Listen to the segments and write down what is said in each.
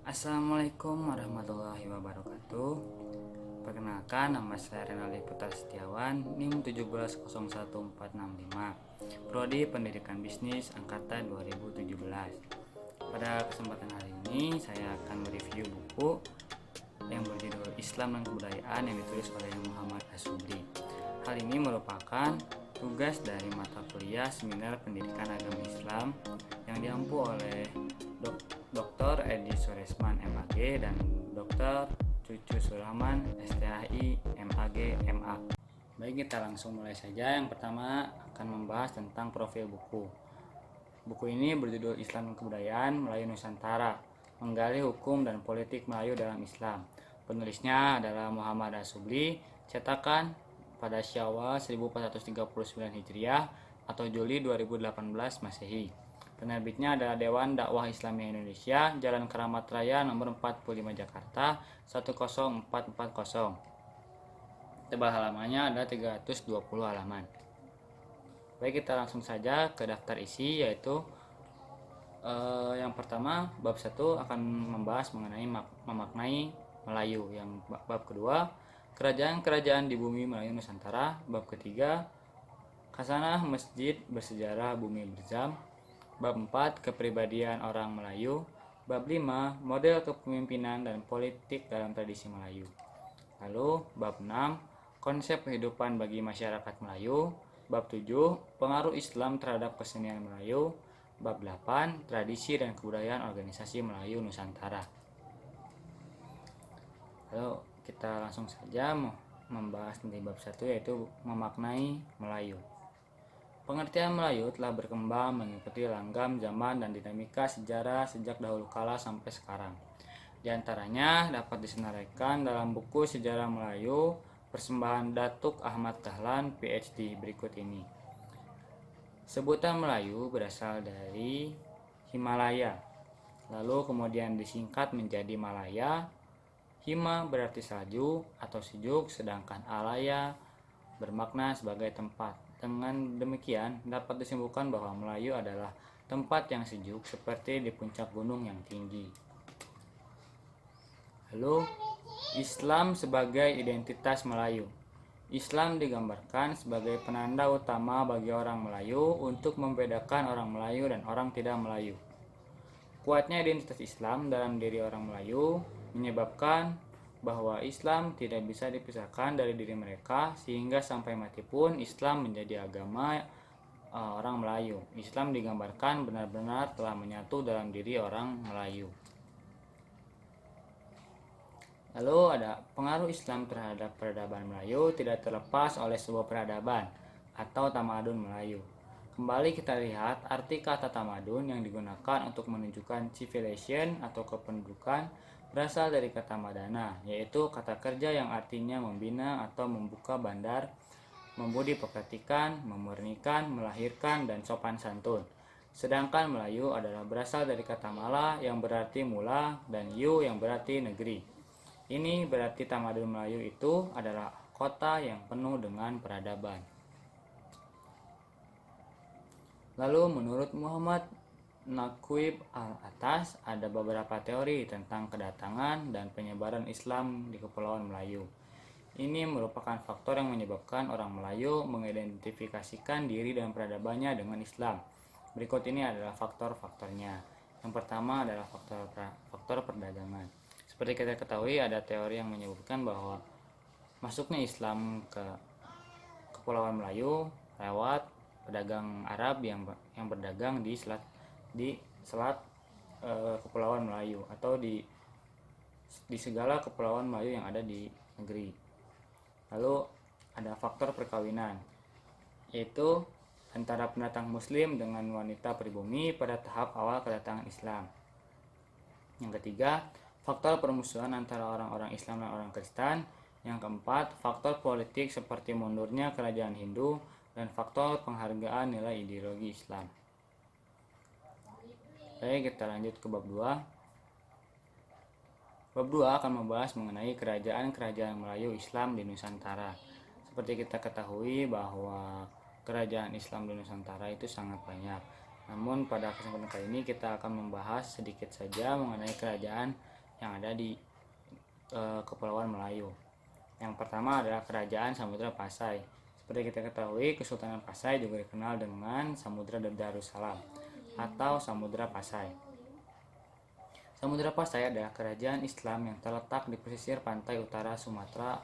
Assalamualaikum warahmatullahi wabarakatuh. Perkenalkan, nama saya Renaldi Putra Setiawan, NIM 1701465, Prodi Pendidikan Bisnis Angkatan 2017. Pada kesempatan hari ini saya akan mereview buku yang berjudul Islam dan Kebudayaan yang ditulis oleh Muhammad As-Subli. Hal ini merupakan tugas dari mata kuliah Seminar Pendidikan Agama Islam yang diampu oleh Dr. Edi Suresman MAG dan Dr. Cucu Surahman STHI MAG MA. Baik, kita langsung mulai saja. Yang pertama akan membahas tentang profil buku. Buku ini berjudul Islam dan Kebudayaan Melayu Nusantara, menggali hukum dan politik Melayu dalam Islam. Penulisnya adalah Muhammad As-Subli, cetakan pada Syawal 1439 Hijriah atau Juli 2018 Masehi. Penerbitnya adalah Dewan Dakwah Islamiyah Indonesia, Jalan Keramat Raya nomor 45 Jakarta 10440. Tebal halamannya ada 320 halaman. Baik, kita langsung saja ke daftar isi, yaitu yang pertama bab 1 akan membahas mengenai memaknai Melayu. Yang bab kedua, kerajaan-kerajaan di bumi Melayu Nusantara. Bab ketiga, khasanah masjid bersejarah bumi Berzam. Bab 4, kepribadian orang Melayu. Bab 5, model kepemimpinan dan politik dalam tradisi Melayu. Lalu bab 6, konsep kehidupan bagi masyarakat Melayu. Bab 7, pengaruh Islam terhadap kesenian Melayu. Bab 8, tradisi dan kebudayaan organisasi Melayu Nusantara. Lalu kita langsung saja membahas tentang bab 1, yaitu memaknai Melayu. Pengertian Melayu telah berkembang mengikuti langgam zaman dan dinamika sejarah sejak dahulu kala sampai sekarang. Di antaranya dapat disenaraikan dalam buku Sejarah Melayu persembahan Datuk Ahmad Dahlan PhD berikut ini. Sebutan Melayu berasal dari Himalaya, lalu kemudian disingkat menjadi Malaya. Hima berarti salju atau sejuk, sedangkan Alaya bermakna sebagai tempat. Dengan demikian, dapat disimpulkan bahwa Melayu adalah tempat yang sejuk seperti di puncak gunung yang tinggi. Lalu, Islam sebagai identitas Melayu. Islam digambarkan sebagai penanda utama bagi orang Melayu untuk membedakan orang Melayu dan orang tidak Melayu. Kuatnya identitas Islam dalam diri orang Melayu menyebabkan bahwa Islam tidak bisa dipisahkan dari diri mereka, sehingga sampai mati pun Islam menjadi agama orang Melayu. Islam digambarkan benar-benar telah menyatu dalam diri orang Melayu. Lalu ada pengaruh Islam terhadap peradaban Melayu tidak terlepas oleh sebuah peradaban atau tamadun Melayu. Kembali kita lihat arti kata tamadun yang digunakan untuk menunjukkan civilization atau kependudukan berasal dari kata madana, yaitu kata kerja yang artinya membina atau membuka bandar, membudi pekertikan, memurnikan, melahirkan, dan sopan santun. Sedangkan Melayu adalah berasal dari kata mala yang berarti mula dan yu yang berarti negeri. Ini berarti tamadun Melayu itu adalah kota yang penuh dengan peradaban. Lalu menurut Muhammad Naqib Al-Atas, ada beberapa teori tentang kedatangan dan penyebaran Islam di Kepulauan Melayu. Ini merupakan faktor yang menyebabkan orang Melayu mengidentifikasikan diri dan peradabannya dengan Islam. Berikut ini adalah faktor-faktornya. Yang pertama adalah faktor perdagangan. Seperti kita ketahui, ada teori yang menyebutkan bahwa masuknya Islam ke Kepulauan Melayu lewat pedagang Arab yang berdagang di selat Kepulauan Melayu atau di segala kepulauan Melayu yang ada di negeri. Lalu ada faktor perkawinan, yaitu antara pendatang Muslim dengan wanita pribumi pada tahap awal kedatangan Islam. Yang ketiga, faktor permusuhan antara orang-orang Islam dan orang Kristen. Yang keempat, faktor politik seperti mundurnya kerajaan Hindu dan faktor penghargaan nilai ideologi Islam. Baik, kita lanjut ke bab 2. Bab 2 akan membahas mengenai kerajaan-kerajaan Melayu Islam di Nusantara. Seperti kita ketahui bahwa kerajaan Islam di Nusantara itu sangat banyak. Namun pada kesempatan kali ini kita akan membahas sedikit saja mengenai kerajaan yang ada di Kepulauan Melayu. Yang pertama adalah Kerajaan Samudra Pasai. Seperti kita ketahui, Kesultanan Pasai juga dikenal dengan Samudra Darussalam atau Samudra Pasai. Samudra Pasai adalah kerajaan Islam yang terletak di pesisir pantai utara Sumatera,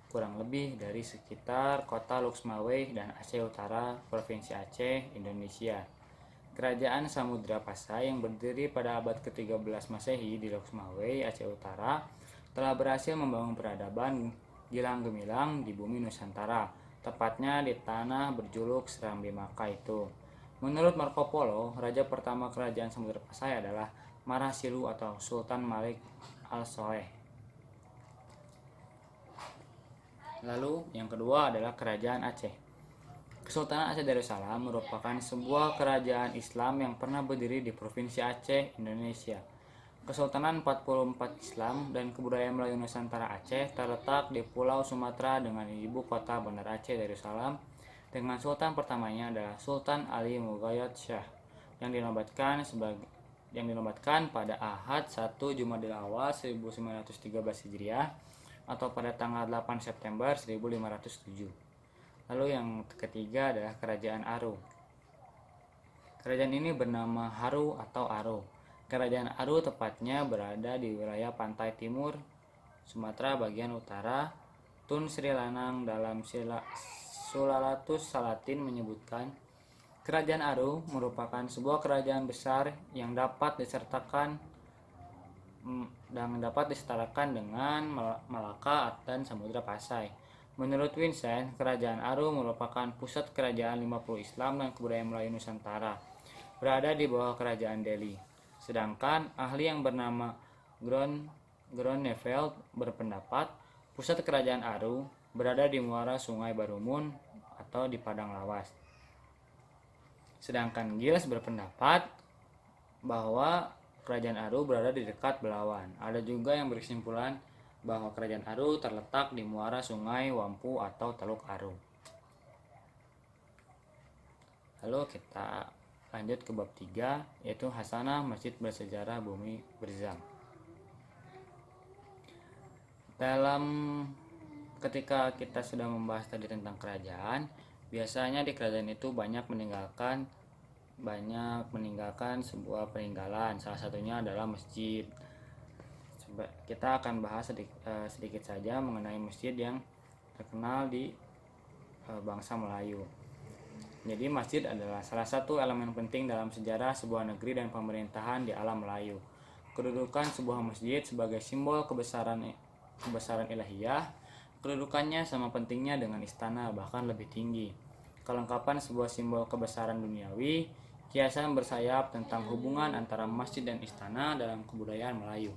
kurang lebih dari sekitar kota Luxmawai dan Aceh Utara, Provinsi Aceh, Indonesia. Kerajaan Samudra Pasai yang berdiri pada abad ke-13 Masehi di Luxmawai, Aceh Utara, telah berhasil membangun peradaban gilang gemilang di bumi Nusantara, tepatnya di tanah berjuluk Serambi Maka itu. Menurut Marco Polo, raja pertama kerajaan Samudra Pasai adalah Marasilu atau Sultan Malik Al-Soleh. Lalu yang kedua adalah Kerajaan Aceh. Kesultanan Aceh Darussalam merupakan sebuah kerajaan Islam yang pernah berdiri di Provinsi Aceh, Indonesia. Kesultanan 44 Islam dan Kebudayaan Melayu Nusantara Aceh terletak di Pulau Sumatera dengan ibu kota Bandar Aceh Darussalam, dengan sultan pertamanya adalah Sultan Ali Mughayat Shah yang dinobatkan pada Ahad 1 Jumadil Awal 1913 Hijriah atau pada tanggal 8 September 1507. Lalu yang ketiga adalah Kerajaan Aru. Kerajaan ini bernama Haru atau Aro. Kerajaan Aru tepatnya berada di wilayah pantai timur Sumatera bagian utara. Tun Sri Lanang dalam Sulalatus Salatin menyebutkan, Kerajaan Aru merupakan sebuah kerajaan besar yang dapat disertakan dengan Malaka dan Samudra Pasai. Menurut Vincent, Kerajaan Aru merupakan pusat kerajaan 50 Islam dan kebudayaan Melayu Nusantara, berada di bawah Kerajaan Delhi. Sedangkan ahli yang bernama Groeneveld berpendapat pusat kerajaan Aru berada di muara Sungai Barumun atau di Padang Lawas. Sedangkan Giles berpendapat bahwa Kerajaan Aru berada di dekat Belawan. Ada juga yang berkesimpulan bahwa Kerajaan Aru terletak di muara Sungai Wampu atau Teluk Aru. Lalu kita lanjut ke bab 3, yaitu Hasanah Masjid Bersejarah Bumi Berzam. Ketika kita sudah membahas tadi tentang kerajaan, biasanya di kerajaan itu banyak meninggalkan sebuah peninggalan. Salah satunya adalah masjid. Kita akan bahas sedikit saja mengenai masjid yang terkenal di bangsa Melayu. Jadi masjid adalah salah satu elemen penting dalam sejarah sebuah negeri dan pemerintahan di alam Melayu. Kedudukan sebuah masjid sebagai simbol kebesaran ilahiyah, kedudukannya sama pentingnya dengan istana, bahkan lebih tinggi. Kelengkapan sebuah simbol kebesaran duniawi, kiasan bersayap tentang hubungan antara masjid dan istana dalam kebudayaan Melayu,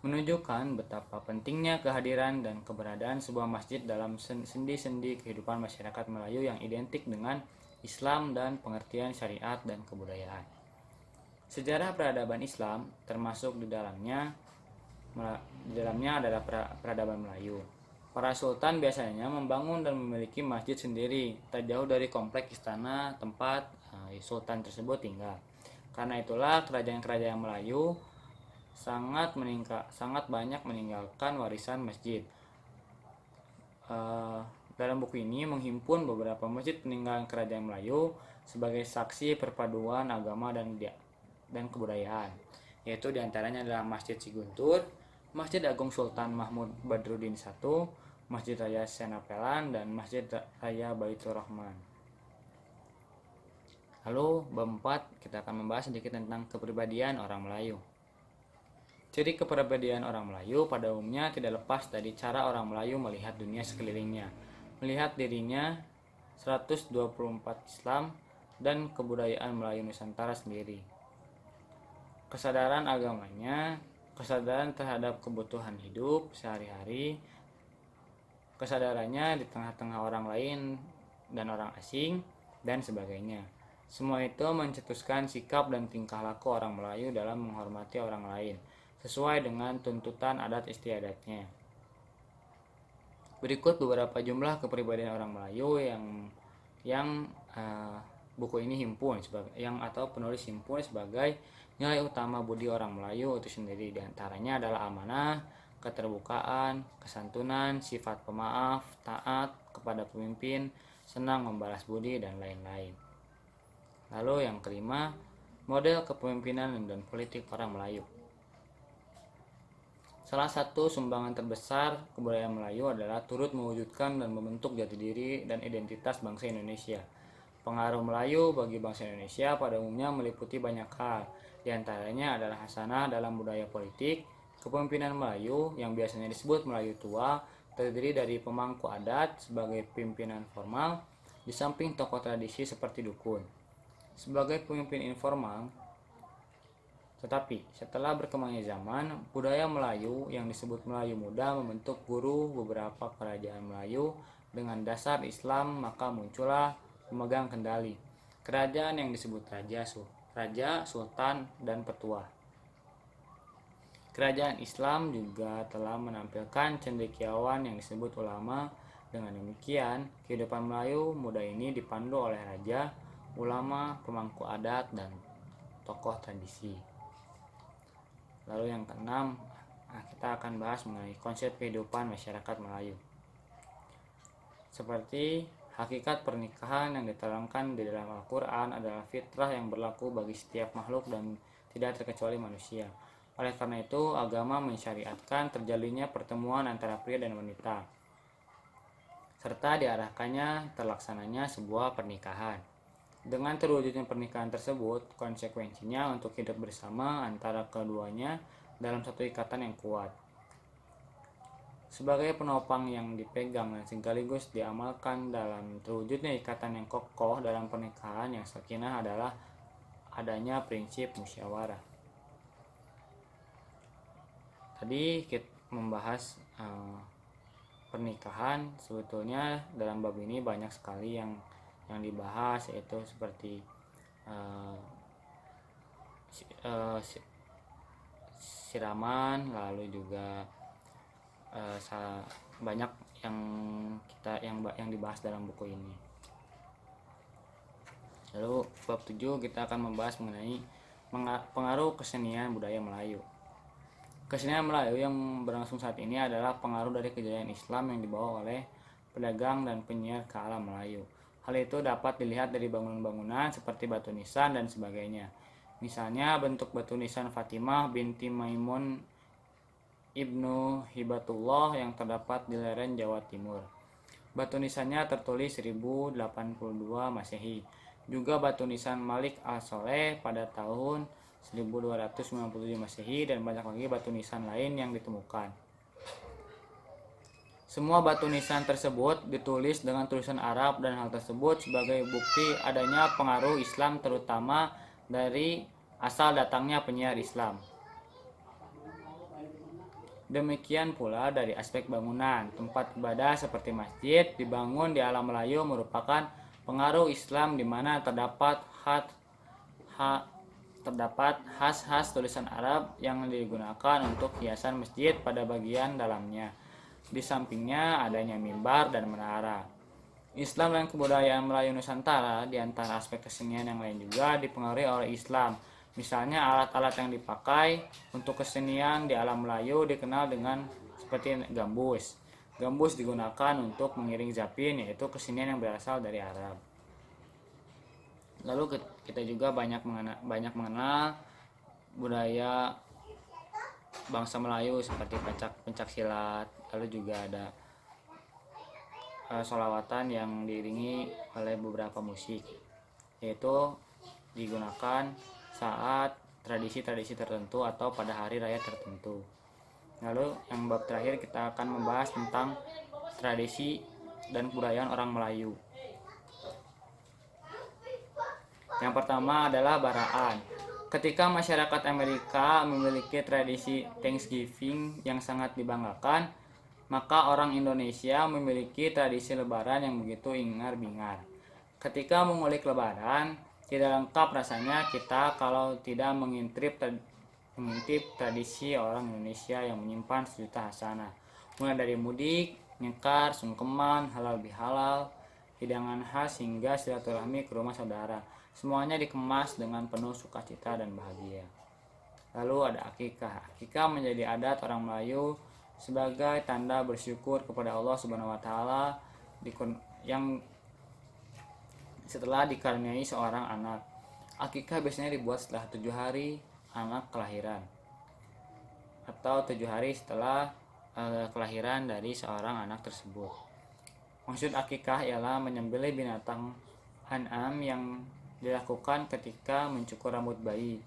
menunjukkan betapa pentingnya kehadiran dan keberadaan sebuah masjid dalam sendi-sendi kehidupan masyarakat Melayu yang identik dengan Islam dan pengertian syariat dan kebudayaan. Sejarah peradaban Islam termasuk di dalamnya adalah peradaban Melayu. Para sultan biasanya membangun dan memiliki masjid sendiri, tak jauh dari kompleks istana tempat sultan tersebut tinggal. Karena itulah kerajaan-kerajaan Melayu sangat banyak meninggalkan warisan masjid. Dalam buku ini menghimpun beberapa masjid peninggalan kerajaan Melayu sebagai saksi perpaduan agama dan kebudayaan, yaitu diantaranya adalah Masjid Siguntur, Masjid Agung Sultan Mahmud Badruddin I, Masjid Raya Senapelan, dan Masjid Raya Baitur Rahman. Lalu bab 4 kita akan membahas sedikit tentang kepribadian orang Melayu. Ciri kepribadian orang Melayu pada umumnya tidak lepas dari cara orang Melayu melihat dunia sekelilingnya, melihat dirinya 124 Islam dan kebudayaan Melayu Nusantara sendiri. Kesadaran agamanya, kesadaran terhadap kebutuhan hidup sehari-hari, kesadarannya di tengah-tengah orang lain dan orang asing, dan sebagainya. Semua itu mencetuskan sikap dan tingkah laku orang Melayu dalam menghormati orang lain, sesuai dengan tuntutan adat istiadatnya. Berikut beberapa jumlah kepribadian orang Melayu yang buku ini himpun sebagai atau penulis himpun sebagai nilai utama budi orang Melayu itu sendiri. Di antaranya adalah amanah, keterbukaan, kesantunan, sifat pemaaf, taat kepada pemimpin, senang membalas budi, dan lain-lain. Lalu yang kelima, model kepemimpinan dan politik orang Melayu. Salah satu sumbangan terbesar kebudayaan Melayu adalah turut mewujudkan dan membentuk jati diri dan identitas bangsa Indonesia. Pengaruh Melayu bagi bangsa Indonesia pada umumnya meliputi banyak hal. Di antaranya adalah hasanah dalam budaya politik. Kepemimpinan Melayu yang biasanya disebut Melayu tua terdiri dari pemangku adat sebagai pimpinan formal, di samping tokoh tradisi seperti dukun. Sebagai pemimpin informal, tetapi setelah berkembangnya zaman, budaya Melayu yang disebut Melayu Muda membentuk guru beberapa kerajaan Melayu dengan dasar Islam, maka muncullah pemegang kendali kerajaan yang disebut raja, sultan, dan petua. Kerajaan Islam juga telah menampilkan cendekiawan yang disebut ulama. Dengan demikian, kehidupan Melayu Muda ini dipandu oleh raja, ulama, pemangku adat, dan tokoh tradisi. Lalu yang keenam, kita akan bahas mengenai konsep kehidupan masyarakat Melayu. Seperti hakikat pernikahan yang diterangkan di dalam Al-Quran adalah fitrah yang berlaku bagi setiap makhluk dan tidak terkecuali manusia. Oleh karena itu, agama mensyariatkan terjalinnya pertemuan antara pria dan wanita, serta diarahkannya terlaksananya sebuah pernikahan. Dengan terwujudnya pernikahan tersebut, konsekuensinya untuk hidup bersama antara keduanya dalam satu ikatan yang kuat. Sebagai penopang yang dipegang dan sekaligus diamalkan dalam terwujudnya ikatan yang kokoh dalam pernikahan yang sakinah adalah adanya prinsip musyawarah. Tadi kita membahas pernikahan. Sebetulnya dalam bab ini banyak sekali yang dibahas, yaitu seperti siraman, lalu juga banyak yang dibahas dalam buku ini. Lalu bab 7 kita akan membahas mengenai pengaruh kesenian budaya Melayu. Kesenian Melayu yang berlangsung saat ini adalah pengaruh dari kejayaan Islam yang dibawa oleh pedagang dan penyiar ke alam Melayu. Hal itu dapat dilihat dari bangunan-bangunan seperti batu nisan dan sebagainya. Misalnya bentuk batu nisan Fatimah binti Maimun Ibnu Hibatullah yang terdapat di lereng Jawa Timur. Batu nisannya tertulis 1082 Masehi. Juga batu nisan Malik Al-Soleh pada tahun 1297 Masehi, dan banyak lagi batu nisan lain yang ditemukan. Semua batu nisan tersebut ditulis dengan tulisan Arab, dan hal tersebut sebagai bukti adanya pengaruh Islam, terutama dari asal datangnya penyiar Islam. Demikian pula dari aspek bangunan, tempat ibadah seperti masjid dibangun di alam Melayu merupakan pengaruh Islam, di mana terdapat khas-khas tulisan Arab yang digunakan untuk hiasan masjid pada bagian dalamnya. Di sampingnya adanya mimbar dan menara. Islam dan kebudayaan Melayu Nusantara di antara aspek kesenian yang lain juga dipengaruhi oleh Islam. Misalnya alat-alat yang dipakai untuk kesenian di alam Melayu dikenal dengan seperti gambus. Gambus digunakan untuk mengiring zapin, yaitu kesenian yang berasal dari Arab. Lalu kita juga banyak mengenal budaya bangsa Melayu seperti pencak silat, lalu juga ada sholawatan yang diiringi oleh beberapa musik, yaitu digunakan saat tradisi-tradisi tertentu atau pada hari raya tertentu. Lalu yang bab terakhir kita akan membahas tentang tradisi dan kebudayaan orang Melayu. Yang pertama adalah baraan. Ketika masyarakat Amerika memiliki tradisi Thanksgiving yang sangat dibanggakan, maka orang Indonesia memiliki tradisi lebaran yang begitu ingar-bingar. Ketika mengulik lebaran, tidak lengkap rasanya kita kalau tidak mengintip tradisi orang Indonesia yang menyimpan sejuta hasanah. Mulai dari mudik, nyekar, sungkeman, halal bihalal, hidangan khas hingga silaturahmi ke rumah saudara. Semuanya dikemas dengan penuh sukacita dan bahagia. Lalu ada akikah. Akikah menjadi adat orang Melayu sebagai tanda bersyukur kepada Allah Subhanahu wa taala yang setelah dikaruniai seorang anak. Akikah biasanya dibuat setelah 7 hari anak kelahiran atau 7 hari setelah kelahiran dari seorang anak tersebut. Maksud akikah ialah menyembelih binatang an'am yang dilakukan ketika mencukur rambut bayi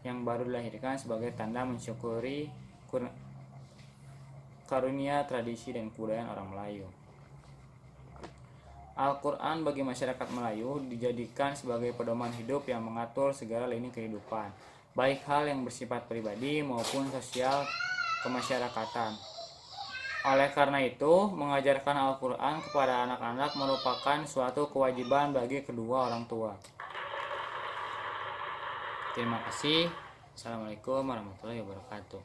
yang baru dilahirkan sebagai tanda mensyukuri karunia, tradisi, dan kebudayaan orang Melayu. Al-Quran bagi masyarakat Melayu dijadikan sebagai pedoman hidup yang mengatur segala lini kehidupan, baik hal yang bersifat pribadi maupun sosial kemasyarakatan. Oleh karena itu, mengajarkan Al-Quran kepada anak-anak merupakan suatu kewajiban bagi kedua orang tua. Terima kasih. Assalamualaikum warahmatullahi wabarakatuh.